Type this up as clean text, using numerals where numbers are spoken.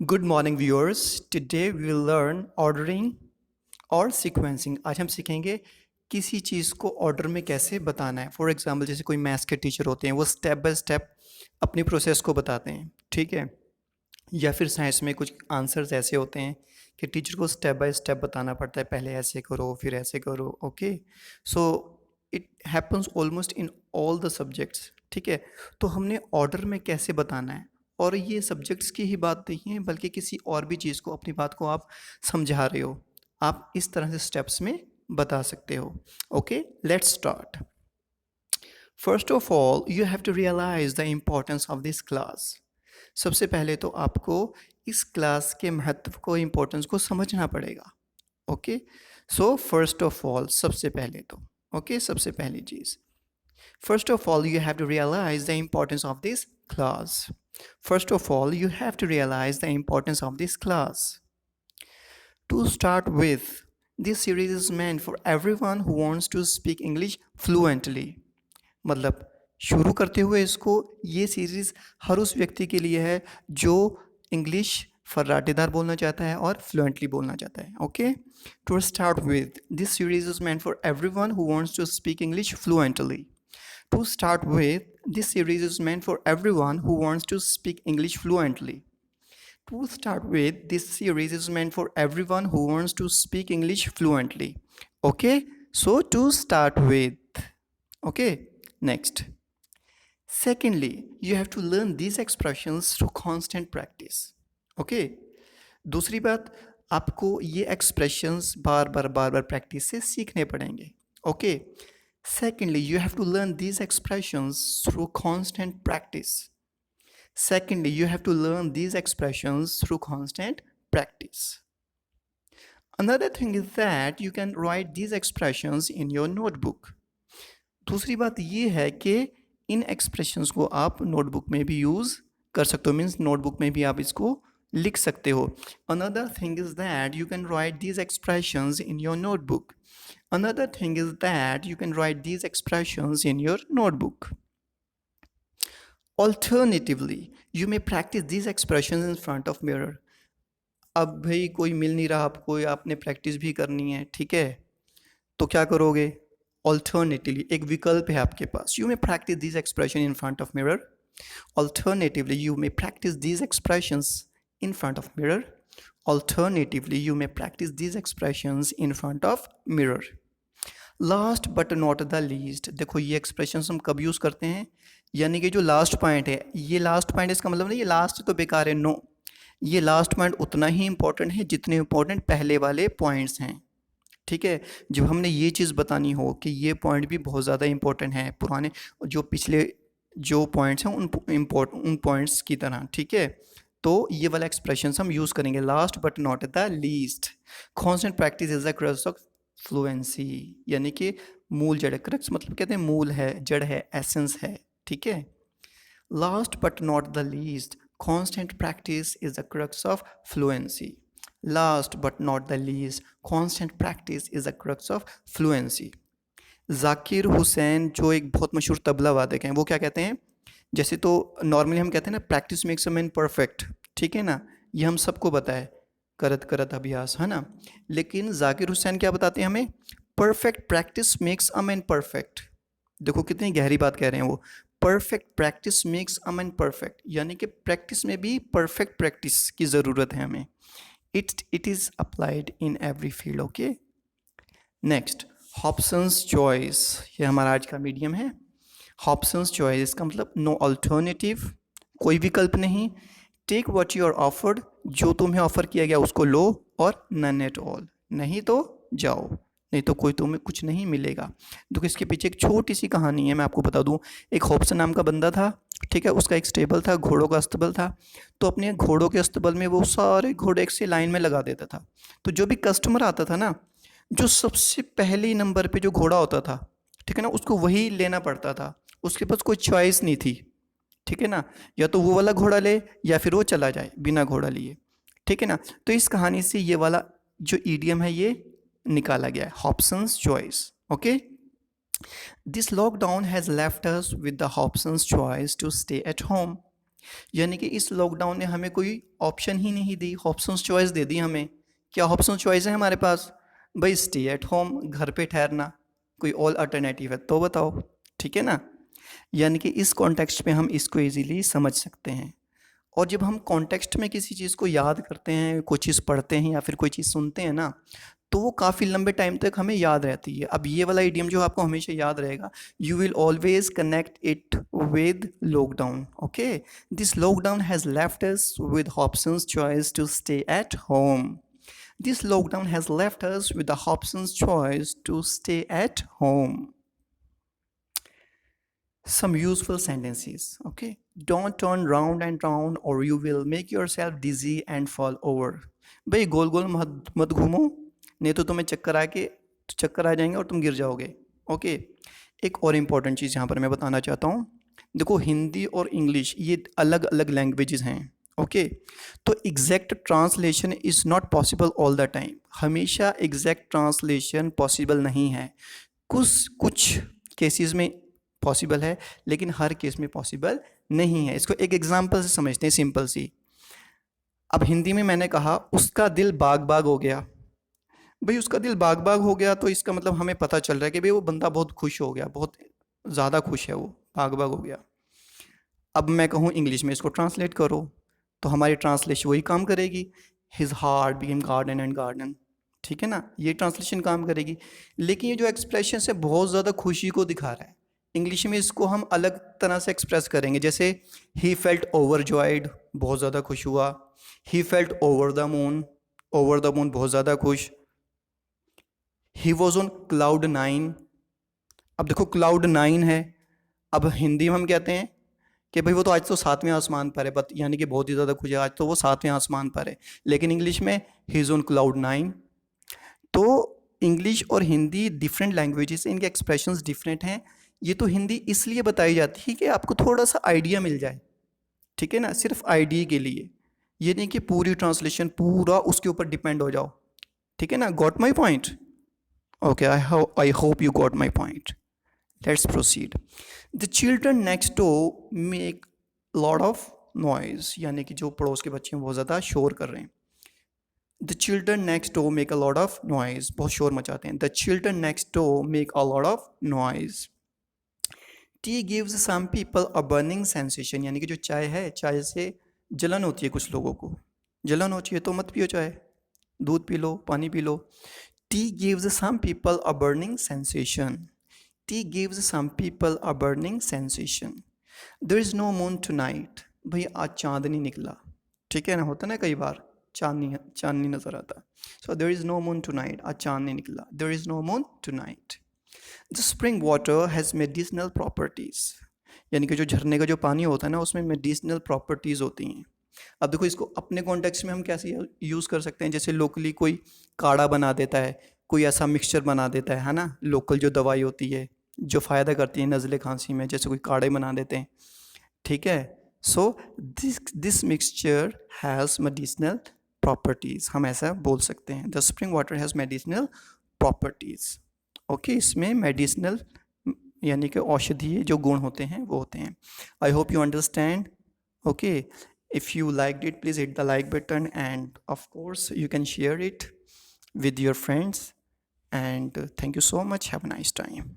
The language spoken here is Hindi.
Good morning viewers. Today we will learn ordering और सीक्वेंसिंग। आज हम सीखेंगे किसी चीज़ को ऑर्डर में कैसे बताना है। फॉर एग्जांपल जैसे कोई मैथ्स के टीचर होते हैं, वो स्टेप बाय स्टेप अपनी प्रोसेस को बताते हैं, ठीक है। या फिर साइंस में कुछ आंसर्स ऐसे होते हैं कि टीचर को स्टेप बाय स्टेप बताना पड़ता है, पहले ऐसे करो फिर ऐसे करो। Okay, so it happens almost in all the subjects, ठीक है। तो हमने ऑर्डर में कैसे बताना है, और ये सब्जेक्ट्स की ही बात नहीं है बल्कि किसी और भी चीज़ को, अपनी बात को आप समझा रहे हो, आप इस तरह से स्टेप्स में बता सकते हो। Okay, let's start. First of all you have to realise the importance of this class. सबसे पहले तो आपको इस क्लास के महत्व को, इम्पोर्टेंस को समझना पड़ेगा। Okay, so first of all, सबसे पहले तो सबसे पहली चीज़, first of all you have to realise the importance of this class. First of all, you have to realize the importance of this class. To start with, this series is meant for everyone who wants to speak English fluently. मतलब शुरू करते हुए इसको, ये सीरीज़ हर उस व्यक्ति के लिए है जो इंग्लिश फर्राटेदार बोलना चाहता है और फ्लुएंटली बोलना चाहता है। Okay, to start with, this series is meant for everyone who wants to speak English fluently. To start with, this series is meant for everyone who wants to speak English fluently. To start with, this series is meant for everyone who wants to speak English fluently. Okay, so to start with. Okay, next. Secondly, you have to learn these expressions through constant practice. Okay, दूसरी बात, आपको ये एक्सप्रेशंस बार बार प्रैक्टिस से सीखने पड़ेंगे। Okay, secondly, you have to learn these expressions through constant practice. Secondly, you have to learn these expressions through constant practice. Another thing is that you can write these expressions in your notebook. दूसरी बात ये है कि इन एक्सप्रेशंस को आप नोटबुक में भी यूज़ कर सकते हो, मीन्स नोटबुक में भी आप इसको लिख सकते हो। Another thing is that you can write these expressions in your notebook. Another thing is that you can write these expressions in your notebook. Alternatively, you may practice these expressions in front of mirror. अब भाई कोई मिल नहीं रहा आपको, आपने प्रैक्टिस भी करनी है, ठीक है, तो क्या करोगे? Alternatively, एक विकल्प है आपके पास। You may practice these expressions in front of mirror. Alternatively, you may practice these expressions in front of mirror. Alternatively, you may practice these expressions in front of mirror. Last but not the least, देखो ये expressions हम कब यूज़ करते हैं, यानी कि जो लास्ट पॉइंट है, ये लास्ट पॉइंट इसका मतलब नहीं ये लास्ट तो बेकार है, नो, ये लास्ट पॉइंट उतना ही इंपॉर्टेंट है जितने इंपॉर्टेंट पहले वाले पॉइंट्स हैं, ठीक है। जब हमने ये चीज़ बतानी हो कि ये पॉइंट भी बहुत ज़्यादा इंपॉर्टेंट है, पुराने जो पिछले जो पॉइंट्स हैं उन पॉइंट्स की तरह, ठीक है, तो ये वाला एक्सप्रेशन हम यूज़ करेंगे। Last but not the least, constant practice is the crux of fluency, यानी कि मूल जड़, क्रक्स मतलब कहते हैं मूल है, जड़ है, एसेंस है, ठीक है। Last but not the least, constant practice is the crux of fluency. Last but not the least, constant practice is the crux of fluency. Zakir Hussain जो एक बहुत मशहूर तबला वादक हैं, वो क्या कहते हैं, जैसे तो नॉर्मली हम कहते हैं ना practice makes a man perfect, ठीक है ना, ये हम सबको पता है, करत करत अभ्यास, है ना। लेकिन जाकिर हुसैन क्या बताते हैं हमें, perfect practice makes a man perfect. देखो कितनी गहरी बात कह रहे हैं वो, perfect practice makes a man perfect, यानी कि प्रैक्टिस में भी परफेक्ट प्रैक्टिस की ज़रूरत है हमें। It is applied in every field. Okay, next, Hobson's choice, ये हमारा आज का मीडियम है। हॉब्सन्स चॉइस, इसका मतलब नो अल्टरनेटिव, कोई विकल्प नहीं। Take what you are offered, जो तुम्हें ऑफर किया गया उसको लो, और नन एट ऑल, नहीं तो जाओ, नहीं तो कोई तुम्हें कुछ नहीं मिलेगा। देखो इसके पीछे एक छोटी सी कहानी है, मैं आपको बता दूं। एक हॉब्सन नाम का बंदा था, ठीक है, उसका एक स्टेबल था, घोड़ों का अस्तबल था। तो अपने घोड़ों के अस्तबल में वो सारे घोड़े एक से लाइन में लगा देता था। तो जो भी कस्टमर आता था ना, जो सबसे पहले नंबर पे जो घोड़ा होता था, ठीक है ना, उसको वही लेना पड़ता था, उसके पास कोई चॉइस नहीं थी, ठीक है ना, या तो वो वाला घोड़ा ले या फिर वो चला जाए बिना घोड़ा लिए, ठीक है ना। तो इस कहानी से ये वाला जो ईडियम है ये निकाला गया है, Hobson's choice. Okay, this lockdown has left us with the Hobson's choice to stay at home. यानी कि इस लॉकडाउन ने हमें कोई ऑप्शन ही नहीं दी, ऑप्शंस चॉइस दे दी हमें। क्या ऑप्शन चॉइस है हमारे पास? भाई स्टे एट होम, घर पे ठहरना। कोई और अल्टरनेटिव है तो बताओ, ठीक है ना। यानी कि इस कॉन्टेक्स्ट में हम इसको इजीली समझ सकते हैं। और जब हम कॉन्टेक्स्ट में किसी चीज़ को याद करते हैं, कोई चीज़ पढ़ते हैं या फिर कोई चीज़ सुनते हैं ना, तो वो काफ़ी लंबे टाइम तक हमें याद रहती है। अब ये वाला इडियम जो आपको हमेशा याद रहेगा, you will always connect it with lockdown. Okay, this lockdown has left us with options choice to stay at home. This lockdown has left us with the options choice to stay at home. Some useful sentences. Okay, don't turn round and round or you will make yourself dizzy and fall over. भाई गोल गोल मत मत घूमो, नहीं तो तुम्हें चक्कर आ जाएंगे और तुम गिर जाओगे। ओके, एक और इम्पॉर्टेंट चीज़ यहाँ पर मैं बताना चाहता हूँ। देखो, हिंदी और इंग्लिश ये अलग अलग लैंग्वेजेस हैं। ओके, तो exact translation is not possible all the time. हमेशा एग्जैक्ट ट्रांसलेशन पॉसिबल नहीं है। कुछ केसेस में पॉसिबल है, लेकिन हर केस में पॉसिबल नहीं है। इसको एक एग्जांपल से समझते हैं, सिंपल सी। अब हिंदी में मैंने कहा उसका दिल बाग बाग हो गया। भाई उसका दिल बाग बाग हो गया तो इसका मतलब हमें पता चल रहा है कि भाई वो बंदा बहुत खुश हो गया, बहुत ज़्यादा खुश है, वो बाग बाग हो गया। अब मैं कहूँ इंग्लिश में इसको ट्रांसलेट करो, तो हमारी ट्रांसलेशन वही काम करेगी, his heart became garden and garden. ठीक है ना, ये ट्रांसलेशन काम करेगी। लेकिन ये जो एक्सप्रेशन है बहुत ज़्यादा खुशी को दिखा रहा है। इंग्लिश में इसको हम अलग तरह से एक्सप्रेस करेंगे, जैसे ही फेल्ट ओवरजॉयड, बहुत ज़्यादा खुश हुआ। He felt over the moon बहुत ज़्यादा खुश। He was on cloud 9। अब देखो क्लाउड 9 है, अब हिंदी में हम कहते हैं कि भाई वो तो आज तो 7वें आसमान पर है, बट यानी कि बहुत ही ज़्यादा खुश है, आज तो वो 7वें आसमान पर है। लेकिन इंग्लिश में ही इज़ ऑन क्लाउड 9। तो इंग्लिश और हिंदी डिफरेंट लैंग्वेजेस हैं, इनके एक्सप्रेशंस डिफरेंट हैं। ये तो हिंदी इसलिए बताई जाती है कि आपको थोड़ा सा आइडिया मिल जाए, ठीक है ना, सिर्फ आइडिया के लिए। ये नहीं कि पूरी ट्रांसलेशन पूरा उसके ऊपर डिपेंड हो जाओ। ठीक है ना, got my point? Okay, I hope you got my point. Let's proceed. The children next door make lot of noise, यानी कि जो पड़ोस के बच्चे हैं बहुत ज़्यादा शोर कर रहे हैं। The children next door make a lot of noise, बहुत शोर मचाते हैं। The children next door make a lot of noise. Tea gives some people a burning sensation, यानी कि जो चाय है, चाय से जलन होती है कुछ लोगों को। जलन होती है तो मत पियो चाय, दूध पी लो, पानी पी लो। Tea gives some people a burning sensation. Tea gives some people a burning sensation. There is no moon tonight, भाई आज चांद नहीं निकला। ठीक है ना, होता ना कई बार चांद नहीं नज़र आता। So there is no moon tonight, आज चांद नहीं निकला। There is no moon tonight. The spring water has medicinal properties, यानी कि जो झरने का जो पानी होता है ना, उसमें मेडिसिनल प्रॉपर्टीज़ होती हैं। अब देखो इसको अपने कॉन्टेक्स्ट में हम कैसे यूज़ कर सकते हैं। जैसे लोकली कोई काढ़ा बना देता है, कोई ऐसा मिक्सचर बना देता है ना, लोकल जो दवाई होती है जो फ़ायदा करती है नज़ले खांसी में, जैसे कोई काढ़े बना देते हैं। ठीक है, so this mixture has medicinal properties, हम ऐसा बोल सकते हैं। The spring water has medicinal properties. Okay, इसमें मेडिसिनल यानी कि औषधीय जो गुण होते हैं वो होते हैं। I hope you understand. Okay, if you liked it, please hit the like button, and of course you can share it with your friends. And thank you so much. Have a nice time.